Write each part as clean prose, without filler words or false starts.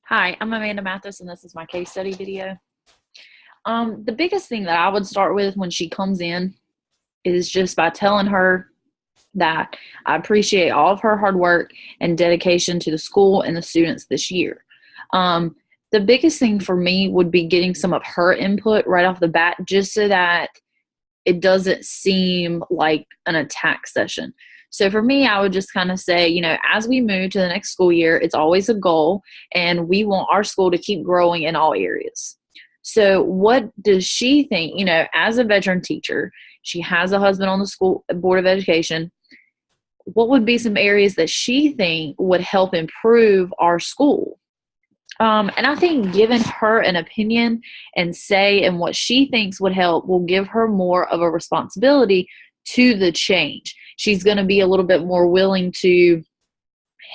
Hi, I'm Amanda Mathis, and this is my case study video. The biggest thing that I would start with when she comes in is just by telling her that I appreciate all of her hard work and dedication to the school and the students this year. Um, the biggest thing for me would be getting some of her input right off the bat, just so that it doesn't seem like an attack session. So for me, I would just kind of say, as we move to the next school year, it's always a goal, and we want our school to keep growing in all areas. So what does she think, as a veteran teacher, she has a husband on the school board of education, what would be some areas that she think would help improve our school? And I think giving her an opinion and say and what she thinks would help will give her more of a responsibility to the change. She's going to be a little bit more willing to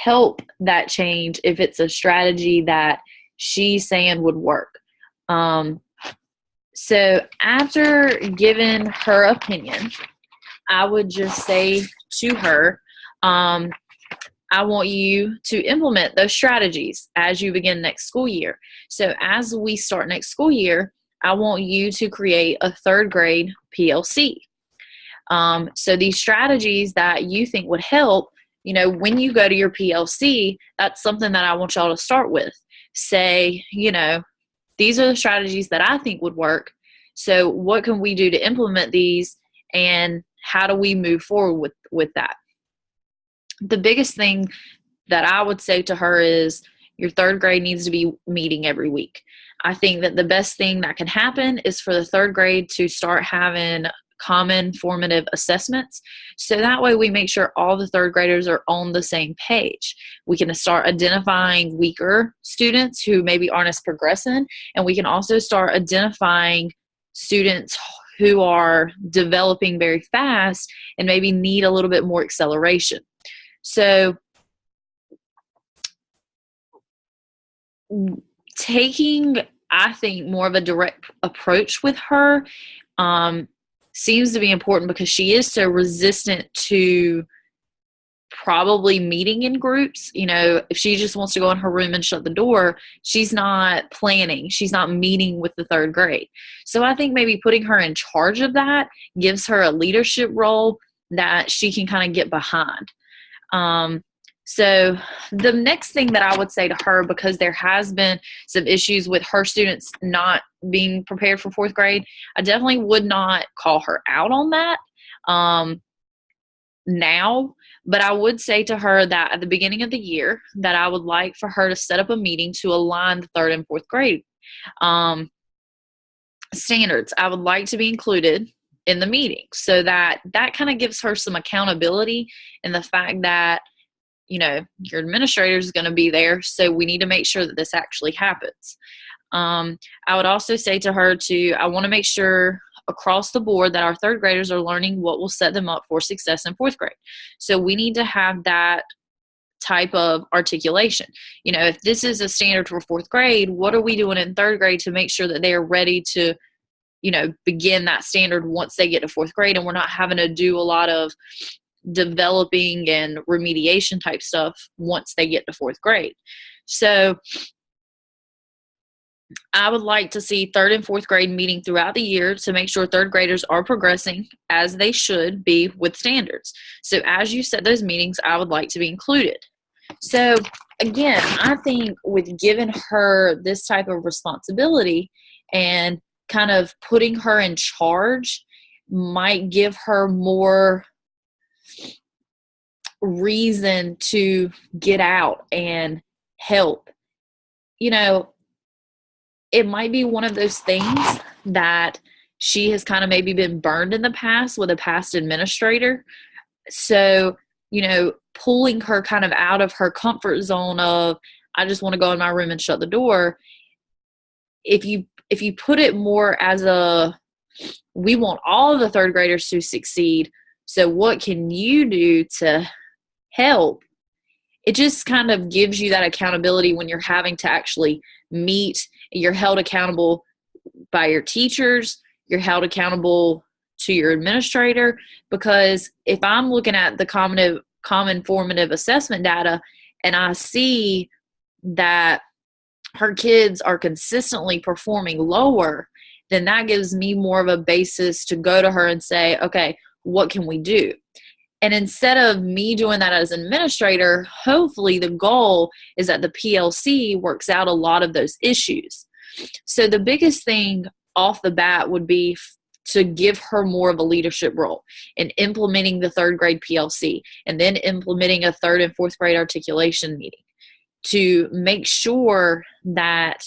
help that change if it's a strategy that she's saying would work. Um, so after giving her opinion, I would just say to her, I want you to implement those strategies as you begin next school year. So as we start next school year, I want you to create a third grade PLC. So these strategies that you think would help, when you go to your PLC, that's something that I want y'all to start with. Say, these are the strategies that I think would work. So what can we do to implement these, and how do we move forward with that? The biggest thing that I would say to her is your third grade needs to be meeting every week. I think that the best thing that can happen is for the third grade to start having common formative assessments. So that way we make sure all the third graders are on the same page. We can start identifying weaker students who maybe aren't as progressing, and we can also start identifying students who are developing very fast and maybe need a little bit more acceleration. So taking, I think, more of a direct approach with her seems to be important, because she is so resistant to probably meeting in groups. If she just wants to go in her room and shut the door, she's not planning. She's not meeting with the third grade. So I think maybe putting her in charge of that gives her a leadership role that she can kind of get behind. So the next thing that I would say to her, because there has been some issues with her students not being prepared for fourth grade, I definitely would not call her out on that now, but I would say to her that at the beginning of the year that I would like for her to set up a meeting to align the third and fourth grade standards. I would like to be included in the meeting, so that kind of gives her some accountability, and the fact that your administrator is going to be there, so we need to make sure that this actually happens. I would also say to her I want to make sure across the board that our third graders are learning what will set them up for success in fourth grade. So we need to have that type of articulation. If this is a standard for fourth grade, what are we doing in third grade to make sure that they are ready to begin that standard once they get to fourth grade, and we're not having to do a lot of developing and remediation type stuff once they get to fourth grade. So I would like to see third and fourth grade meeting throughout the year to make sure third graders are progressing as they should be with standards. So as you set those meetings, I would like to be included. So again, I think with giving her this type of responsibility and kind of putting her in charge might give her more reason to get out and help. It might be one of those things that she has kind of maybe been burned in the past with a past administrator. So, pulling her kind of out of her comfort zone of, I just want to go in my room and shut the door. If you put it more as we want all of the third graders to succeed, so what can you do to help? It just kind of gives you that accountability when you're having to actually meet. You're held accountable by your teachers. You're held accountable to your administrator, because if I'm looking at the common formative assessment data and I see that her kids are consistently performing lower, then that gives me more of a basis to go to her and say, okay, what can we do? And instead of me doing that as an administrator, hopefully the goal is that the PLC works out a lot of those issues. So the biggest thing off the bat would be to give her more of a leadership role in implementing the third grade PLC and then implementing a third and fourth grade articulation meeting to make sure that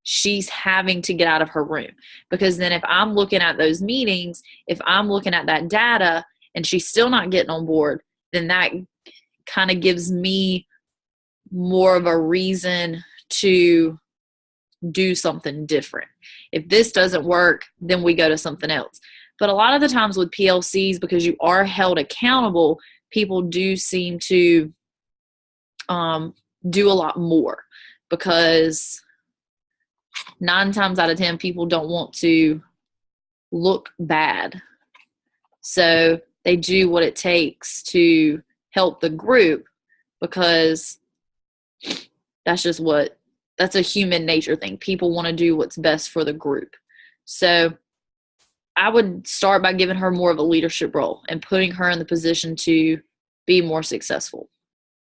she's having to get out of her room. Because then if I'm looking at those meetings, if I'm looking at that data and she's still not getting on board, then that kind of gives me more of a reason to do something different. If this doesn't work, then we go to something else. But a lot of the times with PLCs, because you are held accountable, people do seem to do a lot more, because 9 times out of 10 people don't want to look bad. So they do what it takes to help the group, because that's a human nature thing. People want to do what's best for the group. So I would start by giving her more of a leadership role and putting her in the position to be more successful.